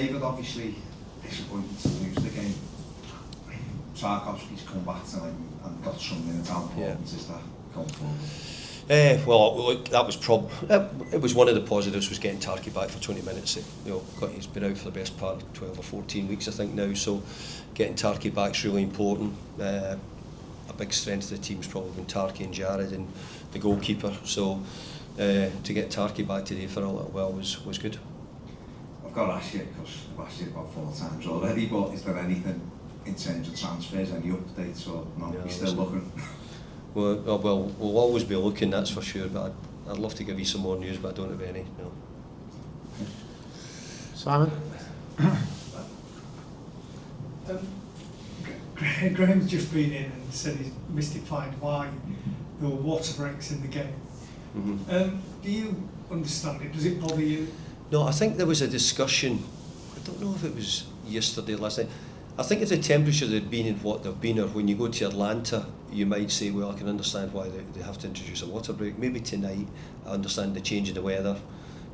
favoured, obviously disappointed to lose the game. Tarkowski's come back tonight and got some minutes. How important is that going forward? Well, look, that was it was one of the positives, was getting Tarky back for 20 minutes. He's been out for the best part of 12 or 14 weeks, I think now. So getting Tarky back is really important. A big strength of the team's probably been Tarky and Jared and the goalkeeper. So to get Tarky back today for a little while was good. I've got to ask you, because I've asked you about 4 times already, but is there anything in terms of transfers, any updates, or no, you're still looking? Well, we'll always be looking, that's for sure, but I'd love to give you some more news, but I don't have any, no. Simon? Graham's just been in and said he's mystified why there were water breaks in the game. Mm-hmm. Do you understand it? Does it bother you? No, I think there was a discussion, I don't know if it was yesterday or last night. I think if the temperature had been in what they've been, or when you go to Atlanta, you might say, well, I can understand why they have to introduce a water break. Maybe tonight, I understand the change in the weather,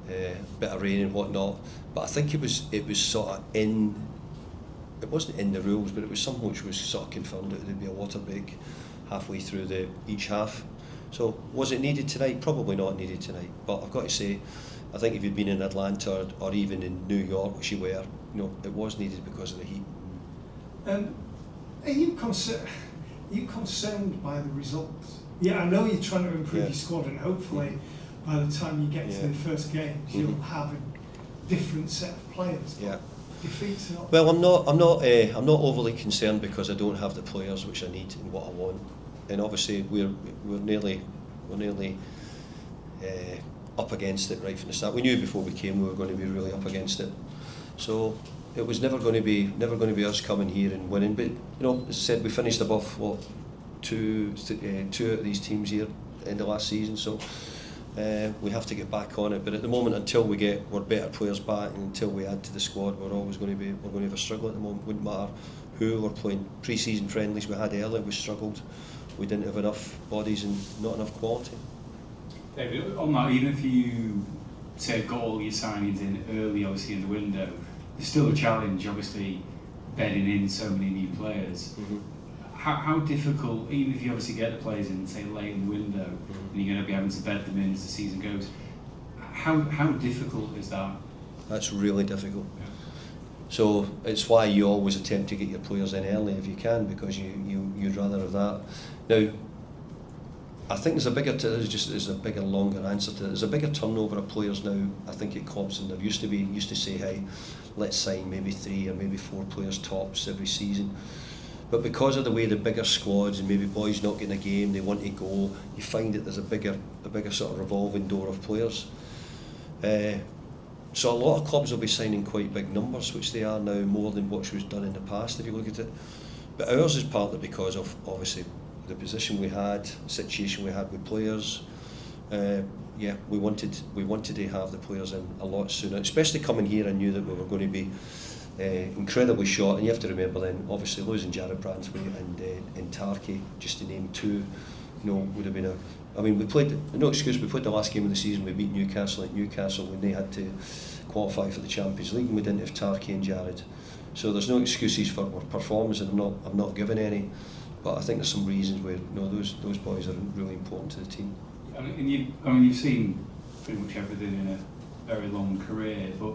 bit of rain and whatnot. But I think it was sort of it wasn't in the rules, but it was something which was sort of confirmed that there'd be a water break halfway through each half. So was it needed tonight? Probably not needed tonight. But I've got to say, I think if you'd been in Atlanta or even in New York, which you were, it was needed because of the heat. Are you concerned by the results? Yeah, I know you're trying to improve your squad, and hopefully by the time you get to the first games, you'll have a different set of players. Yeah. Defeats not. Well, I'm not overly concerned because I don't have the players which I need and what I want. And obviously we're nearly up against it right from the start. We knew before we came we were going to be really up against it. So it was never going to be us coming here and winning. But as I said, we finished above two out of these teams here in the last season. So we have to get back on it. But at the moment, until we get our better players back and until we add to the squad, we're going to have a struggle at the moment. Wouldn't matter who we're playing. Pre-season friendlies we had earlier, we struggled. We didn't have enough bodies and not enough quality. David, on that, even if you say got all your signings in early, obviously in the window, there's still a challenge, obviously, bedding in so many new players. Mm-hmm. How difficult, even if you obviously get the players in, say, late in the window, and you're going to be having to bed them in as the season goes, how difficult is that? That's really difficult. Yeah. So it's why you always attempt to get your players in early if you can, because you'd rather have that. Now, I think there's a bigger, longer answer to it. There's a bigger turnover of players now, I think, at clubs than there used to say, hey, let's sign maybe 3 or maybe 4 players tops every season. But because of the way the bigger squads and maybe boys not getting a game, they want to go, you find that there's a bigger sort of revolving door of players. So a lot of clubs will be signing quite big numbers, which they are now, more than what was done in the past if you look at it. But ours is partly because of obviously the position we had, the situation we had with players. We wanted to have the players in a lot sooner, especially coming here. I knew that we were going to be incredibly short, and you have to remember then obviously losing Jared Bransbury and Tarky, just to name 2, would have been we played the last game of the season. We beat Newcastle at Newcastle when they had to qualify for the Champions League, and we didn't have Tarky and Jared. So there's no excuses for our performance, and I'm not giving any. But I think there's some reasons where those boys are really important to the team. You've seen pretty much everything in a very long career, but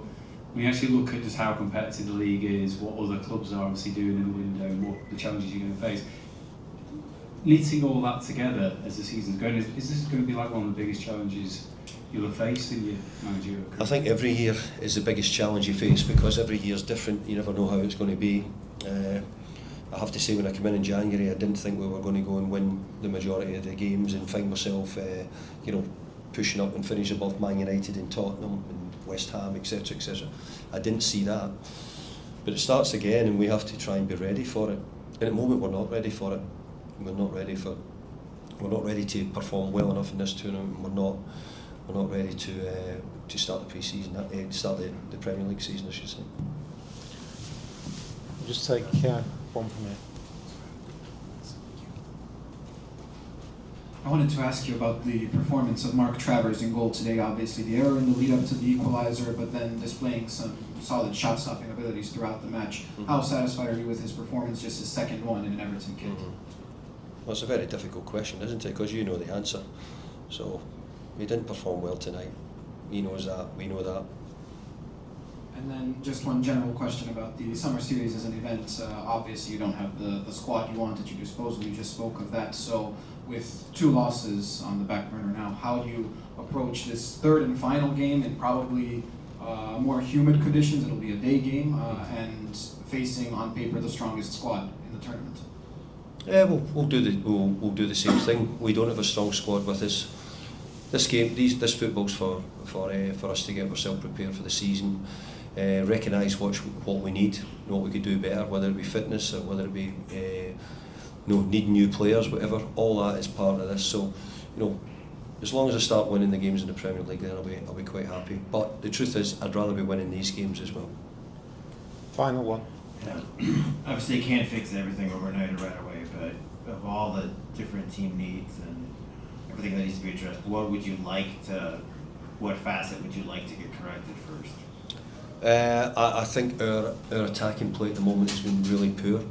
when you actually look at just how competitive the league is, what other clubs are obviously doing in the window, and what the challenges you're going to face, knitting all that together as the season's going, is this going to be like one of the biggest challenges you'll have faced in your managerial career? I think every year is the biggest challenge you face, because every year is different. You never know how it's going to be. I have to say, when I came in January, I didn't think we were going to go and win the majority of the games and find myself, pushing up and finish above Man United and Tottenham and West Ham, etc., etc. I didn't see that. But it starts again, and we have to try and be ready for it. And at the moment, we're not ready for it. We're not ready to perform well enough in this tournament. We're not ready to start the pre-season, start the Premier League season, I should say. I'll just take one from here. I wanted to ask you about the performance of Mark Travers in goal today. Obviously, the error in the lead up to the equaliser, but then displaying some solid shot-stopping abilities throughout the match. How satisfied are you with his performance, just his second one in an Everton kit? Well, it's a very difficult question, isn't it? Because you know the answer. So, he didn't perform well tonight. He knows that, we know that. And then just one general question about the summer series as an event. Obviously, you don't have the squad you want at your disposal. You just spoke of that. So, with 2 losses on the back burner now, how do you approach this third and final game in probably more humid conditions? It'll be a day game, and facing on paper the strongest squad in the tournament. Yeah, we'll do the same thing. We don't have a strong squad with us. This game, this football's for us to get ourselves prepared for the season. Recognise what we need, what we could do better, whether it be fitness or whether it be needing new players, whatever. All that is part of this. So, as long as I start winning the games in the Premier League, then I'll be quite happy. But the truth is, I'd rather be winning these games as well. Final one. Yeah. Obviously, you can't fix everything overnight or right away, but of all the different team needs and everything that needs to be addressed, what facet would you like to get corrected first? I think our attacking play at the moment has been really poor.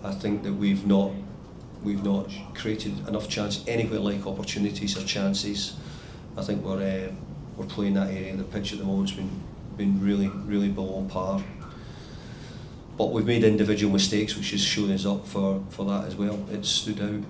I think that we've not created enough chance anywhere like opportunities or chances. I think we're playing that area of the pitch at the moment has been really below par. But we've made individual mistakes which has shown us up for that as well. It stood out,